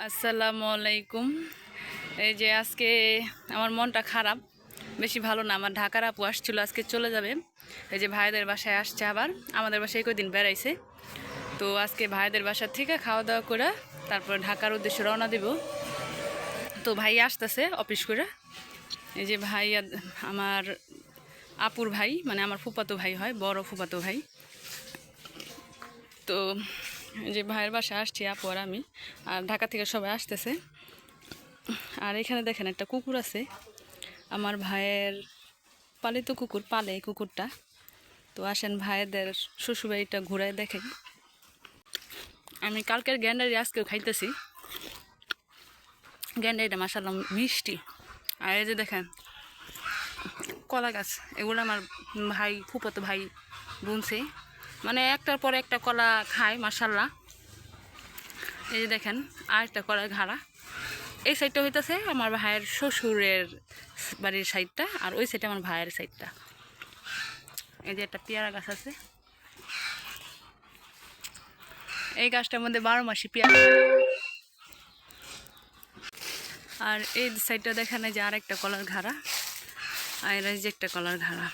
আসসালামু আলাইকুম। এই যে আজকে আমার মনটা খারাপ, বেশি ভালো না। আমার ঢাকার আপু আসছিল, আজকে চলে যাবে। এই যে ভাইদের বাসায় আসছে, আবার আমাদের বাসায় কদিন বেড়াইছে। তো আজকে ভাইদের বাসা থেকে খাওয়া দাওয়া করে তারপর ঢাকার উদ্দেশ্যে রওনা দিব। তো ভাই আসতেছে অফিস করে। এই যে ভাই আমার আপুর ভাই, মানে আমার ফুফাতো ভাই হয়, বড় ফুফাতো ভাই। তো এই যে ভাইয়ের বাসায় আসছি আপু আর আমি, আর ঢাকা থেকে সবাই আসতেছে। আর এখানে দেখেন একটা কুকুর আছে, আমার ভাইয়ের পালিত কুকুর, পালে এই কুকুরটা। তো আসেন ভাইদের শ্বশুরবাড়িটা ঘুরায় দেখেন। আমি কালকের গ্যান্ডারি আজকেও খাইতেছি। গ্যান্ডারিটা মাশাআল্লাহ মিষ্টি। আর এই যে দেখেন কলা গাছ, এগুলো আমার ভাই ফুফাতো ভাই বুনছে, মানে একটার পর একটা কলা খায় মাশাআল্লাহ। এই যে দেখেন আরেকটা কলার ঘাড়া। এই সাইডটা হইতেছে আমার ভাইয়ের শ্বশুরের বাড়ির সাইডটা, আর ওই সাইডটা আমার ভাইয়ের সাইডটা। এই যে একটা পেয়ারা গাছ আছে, এই গাছটার মধ্যে 12 মাসি পেয়ারা। আর এই সাইডটা দেখেন যে আর একটা কলার ঘাড়া, আর এই যে একটা কলার ঘাড়া।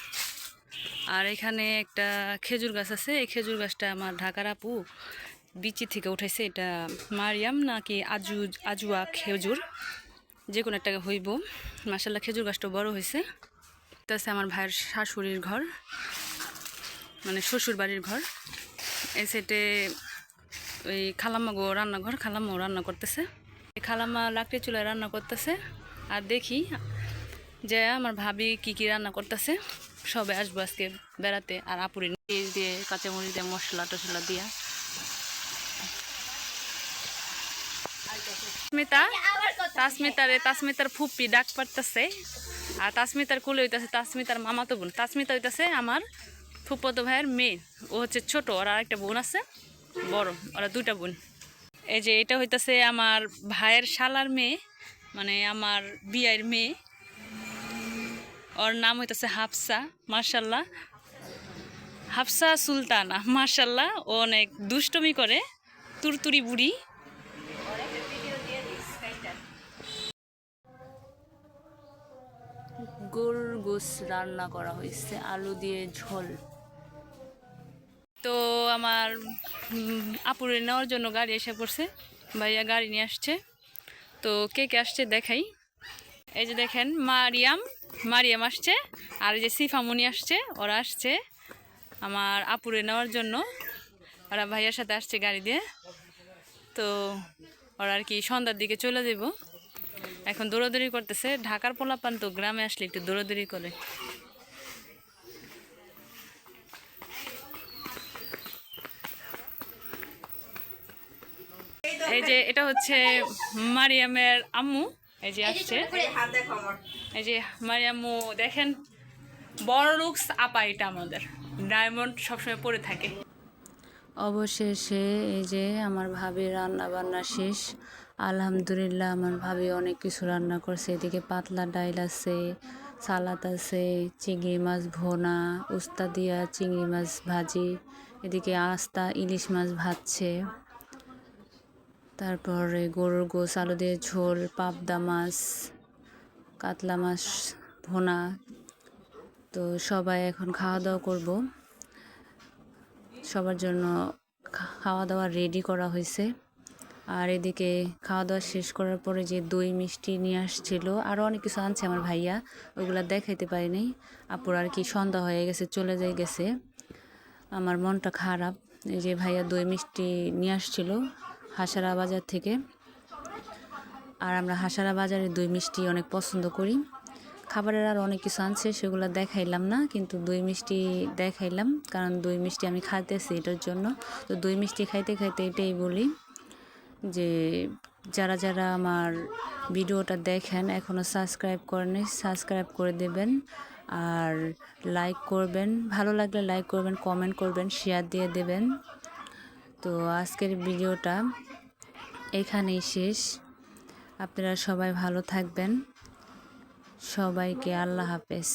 আর এখানে একটা খেজুর গাছ আছে, এই খেজুর গাছটা আমার ঢাকার আপু বিচি থেকে উঠাইছে। এটা মারিয়াম নাকি আজুয়া খেজুর, যে কোনো একটা হইব। মাশাআল্লাহ খেজুর গাছটা বড় হয়েছে। এটা আছে আমার ভাইয়ের শাশুড়ির ঘর, মানে শ্বশুর বাড়ির ঘর। এই সাইডে ওই খালাম্মা গো রান্নাঘর, খালাম্মাও রান্না করতেছে। খালাম্মা লাকড়ি চুলায় রান্না করতেছে। আর দেখি যে আমার ভাবি কি কি রান্না করতেছে। সবাই আসবো আজকে বেড়াতে। আর আপুরি পেঁয়াজ দিয়ে, কাঁচামরিচ দিয়ে, মশলা টশলা দিয়া। তাসমিতার ফুপি ডাক পারতেছে। আর তাসমিতার কুলে হইতেছে তাসমিতার মামাতো বোন। তাসমিতা হইতেছে আমার ফুফাতো ভাইয়ের মেয়ে, ও হচ্ছে ছোট। ওর আর একটা বোন আছে বড়, ওরা দুইটা বোন। এই যে এটা হইতেছে আমার ভাইয়ের শালার মেয়ে, মানে আমার বিয়ের মেয়ে। ওর নাম হইতেছে হাফসা, মাশাল্লাহ হাফসা সুলতানা, মাশাল্লাহ। ও অনেক দুষ্টমি করে, তুরতুরি বুড়ি। গরুর গোস রান্না করা হয়েছে, আলু দিয়ে ঝোল। তো আমার আপুরে নেওয়ার জন্য গাড়ি এসে পড়ছে, ভাইয়া গাড়ি নিয়ে আসছে। তো কে কে আসছে দেখাই। এই যে দেখেন মারিয়াম আসছে, আর এই যে সিফামনি আসছে। ওরা আসছে আমার আপুরে নেওয়ার জন্য, ওরা ভাইয়ার সাথে আসছে গাড়ি দিয়ে। তো ওরা আর কি সন্ধ্যার দিকে চলে যাব। এখন দৌড়াদৌড়ি করতেছে। ঢাকার পোলাপান তো গ্রামে আসলে একটু দৌড়াদৌড়ি করে। এই যে এটা হচ্ছে মারিয়ামের আম্মু, এই যে আসছে। এই যে মারিয়াম্মু দেখেন, বড় লুকস আপা এটা আমাদের, ডায়মন্ড সবসময় পরে থাকে। অবশেষে এই যে আমার ভাবির রান্না বান্না শেষ, আলহামদুলিল্লাহ। আমার ভাবি অনেক কিছু রান্না করছে। এদিকে পাতলা ডাইল আছে, সালাদ আছে, চিংড়ি মাছ ভোনা, উস্তা দিয়া চিংড়ি মাছ ভাজি, এদিকে আস্তা ইলিশ মাছ ভাজছে, তারপরে গরুর গোস আলু দিয়ে ঝোল, পাবদা মাছ, কাতলা মাছ ভোনা। তো সবাই এখন খাওয়া দাওয়া করব। সবার জন্য খাওয়া দাওয়া রেডি করা হয়েছে। আর এদিকে খাওয়া দাওয়া শেষ করার পরে যে দই মিষ্টি নিয়ে আসছিল, আরও অনেক কিছু আনছে আমার ভাইয়া, ওইগুলো দেখাইতে পারিনি। আপুর আর কি সন্ধ্যা হয়ে গেছে, চলে গেছে। আমার মনটা খারাপ। এই যে ভাইয়া দই মিষ্টি নিয়ে আসছিল হাসারা বাজার থেকে। আর আমরা হাসারা বাজারে দই মিষ্টি অনেক পছন্দ করি। খাবারের আর অনেক কিছু আনছে, সেগুলো দেখাইলাম না, কিন্তু দই মিষ্টি দেখাইলাম, কারণ দই মিষ্টি আমি খাইতেছি এটার জন্য। তো দই মিষ্টি খাইতে খাইতে এটাই বলি যে যারা যারা আমার ভিডিওটা দেখেন এখনও সাবস্ক্রাইব করেনি, সাবস্ক্রাইব করে দেবেন। আর লাইক করবেন, ভালো লাগলে লাইক করবেন, কমেন্ট করবেন, শেয়ার দিয়ে দেবেন। তো আজকের ভিডিওটা এখানেই শেষ। আপনারা সবাই ভালো থাকবেন। সবাইকে আল্লাহ হাফেজ।